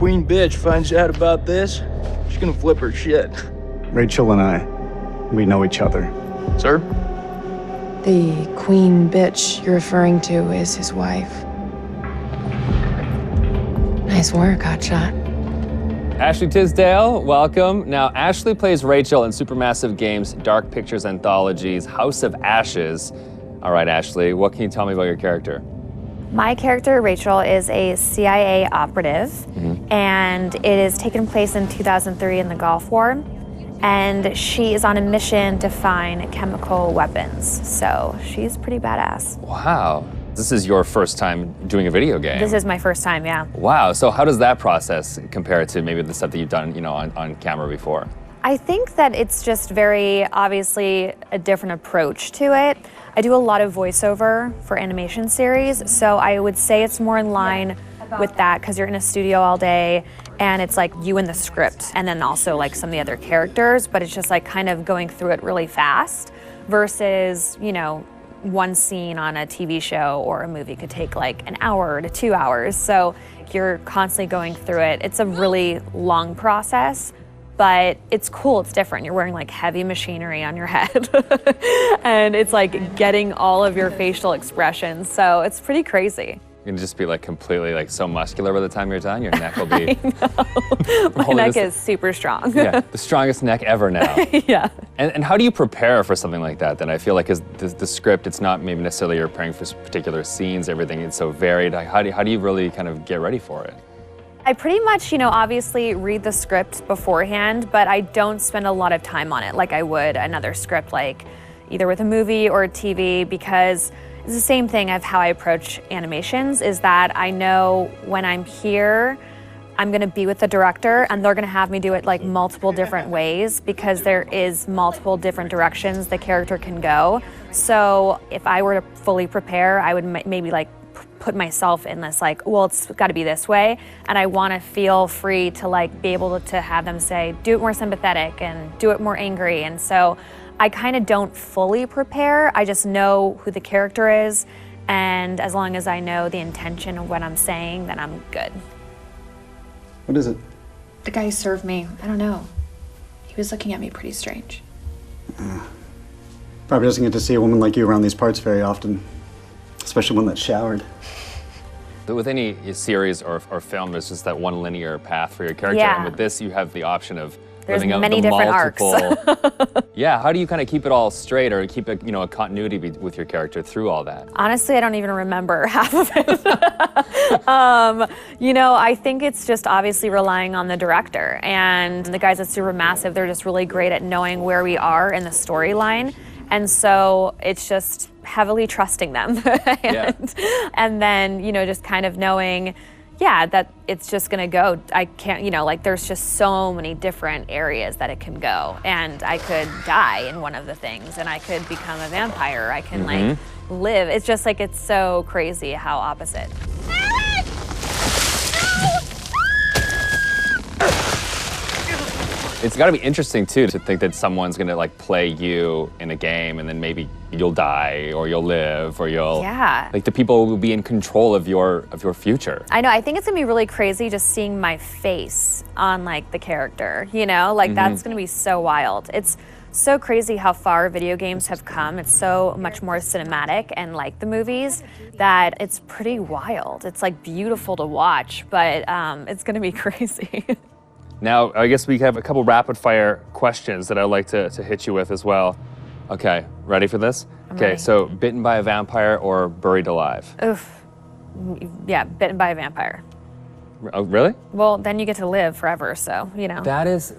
queen bitch finds out about this, she's gonna flip her shit. Rachel and I, we know each other. Sir? The queen bitch you're referring to is his wife. Nice work, hotshot. Ashley Tisdale, welcome. Now, Ashley plays Rachel in Supermassive Games' Dark Pictures Anthology's House of Ashes. All right, Ashley, what can you tell me about your character? My character, Rachel, is a CIA operative, and it is taken place in 2003 in the Gulf War, and she is on a mission to find chemical weapons, so she's pretty badass. Wow, this is your first time doing a video game. This is my first time, yeah. Wow, so how does that process compare to maybe the stuff that you've done, on camera before? I think that it's just very obviously a different approach to it. I do a lot of voiceover for animation series, so I would say it's more in line with that because you're in a studio all day and it's like you and the script and then also like some of the other characters, but it's just like kind of going through it really fast versus, one scene on a TV show or a movie could take like an hour to 2 hours. So you're constantly going through it. It's a really long process. But it's cool, it's different. You're wearing like heavy machinery on your head. And it's like getting all of your facial expressions. So it's pretty crazy. You're gonna just be like completely like so muscular by the time you're done. Your neck will be. My neck is super strong. Yeah, the strongest neck ever now. Yeah. And how do you prepare for something like that? Then I feel like the script, it's not maybe necessarily you're preparing for particular scenes, everything is so varied. Like, how do you really kind of get ready for it? I pretty much, obviously read the script beforehand, but I don't spend a lot of time on it like I would another script, like either with a movie or a TV, because it's the same thing of how I approach animations, is that I know when I'm here, I'm gonna be with the director and they're gonna have me do it like multiple different ways because there is multiple different directions the character can go. So if I were to fully prepare, I would maybe like put myself in this like, well, it's got to be this way, and I want to feel free to like be able to have them say, do it more sympathetic and do it more angry. And so I kind of don't fully prepare. I just know who the character is, and as long as I know the intention of what I'm saying, then I'm good. What is it? The guy who served me, I don't know. He was looking at me pretty strange. Probably doesn't get to see a woman like you around these parts very often, especially one that showered. But with any series or film, there's just that one linear path for your character. Yeah. And with this, you have the option of There's living out many the different multiple. Yeah, how do you kind of keep it all straight or keep a continuity with your character through all that? Honestly, I don't even remember half of it. I think it's just obviously relying on the director. And the guys at Supermassive, they're just really great at knowing where we are in the storyline. And so it's just heavily trusting them. And then, just kind of knowing, that it's just gonna go. I can't, there's just so many different areas that it can go. And I could die in one of the things and I could become a vampire. I can like live. It's just like, it's so crazy how opposite. It's got to be interesting too to think that someone's gonna like play you in a game and then maybe you'll die or you'll live or you'll like the people will be in control of your future. I know. I think it's gonna be really crazy just seeing my face on like the character. That's gonna be so wild. It's so crazy how far video games have come. It's so much more cinematic and like the movies that it's pretty wild. It's like beautiful to watch, but it's gonna be crazy. Now, I guess we have a couple rapid fire questions that I'd like to hit you with as well. Okay, ready for this? Ready. So bitten by a vampire or buried alive? Oof. Yeah, bitten by a vampire. Oh, really? Well, then you get to live forever, so, That is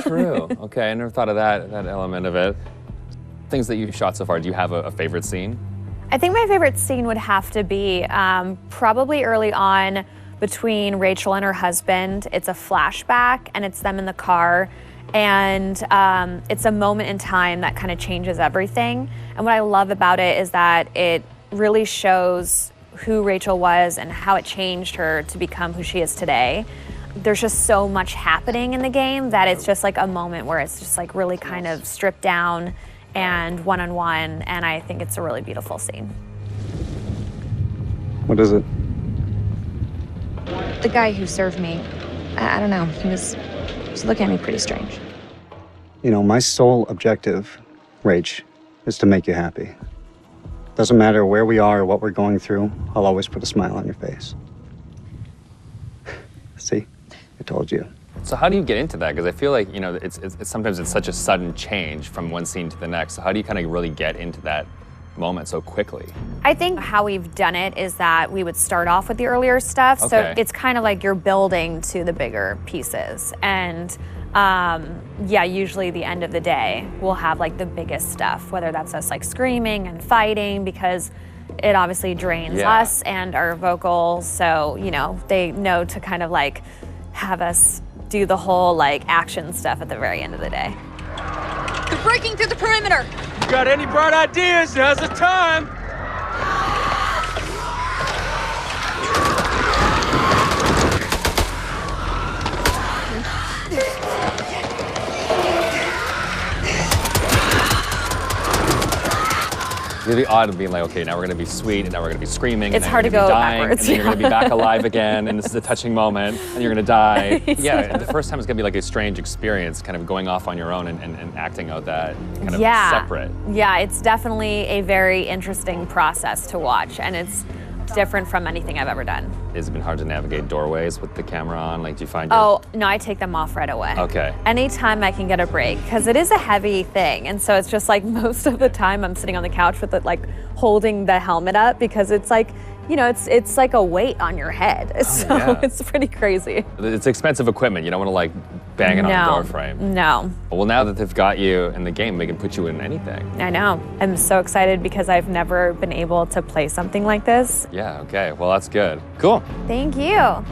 true. Okay, I never thought of that element of it. Things that you've shot so far, do you have a favorite scene? I think my favorite scene would have to be probably early on between Rachel and her husband. It's a flashback and it's them in the car, and it's a moment in time that kind of changes everything. And what I love about it is that it really shows who Rachel was and how it changed her to become who she is today. There's just so much happening in the game that it's just like a moment where it's just like really kind of stripped down and one-on-one, and I think it's a really beautiful scene. What is it? The guy who served me, I don't know. He was looking at me pretty strange. You know, my sole objective, Rach, is to make you happy. Doesn't matter where we are or what we're going through, I'll always put a smile on your face. See? I told you. So how do you get into that? Because I feel like, you know, it's sometimes it's such a sudden change from one scene to the next. So how do you kind of really get into that moment so quickly? I think how we've done it is that we would start off with the earlier stuff. So Okay. it's kind of like you're building to the bigger pieces. And yeah, usually the end of the day, we'll have like the biggest stuff, whether that's us like screaming and fighting, because it obviously drains Yeah. us and our vocals. So, you know, they know to kind of like have us do the whole like action stuff at the very end of the day. They're breaking through the perimeter. You got any bright ideas? Now's the time. It's really odd of being like, okay, now we're gonna be sweet, and now we're gonna be screaming. It's and then hard you're to gonna be go dying, backwards, And then you're gonna be yeah. back alive again, and this is a touching moment, and you're gonna die. Yeah, the first time is gonna be like a strange experience, kind of going off on your own and acting out that kind of separate. Yeah, it's definitely a very interesting process to watch, and it's different from anything I've ever done. Has it been hard to navigate doorways with the camera on? Like, do you find your... Oh, no, I take them off right away. Okay. Anytime I can get a break, because it is a heavy thing. And so it's just like most of the time I'm sitting on the couch with it, like holding the helmet up, because it's like, you know, it's like a weight on your head. So yeah. it's pretty crazy. It's expensive equipment. You don't want to like bang it on a door frame. No. Well, now that they've got you in the game, they can put you in anything. I know. I'm so excited because I've never been able to play something like this. Yeah, okay. Well, that's good. Cool. Thank you.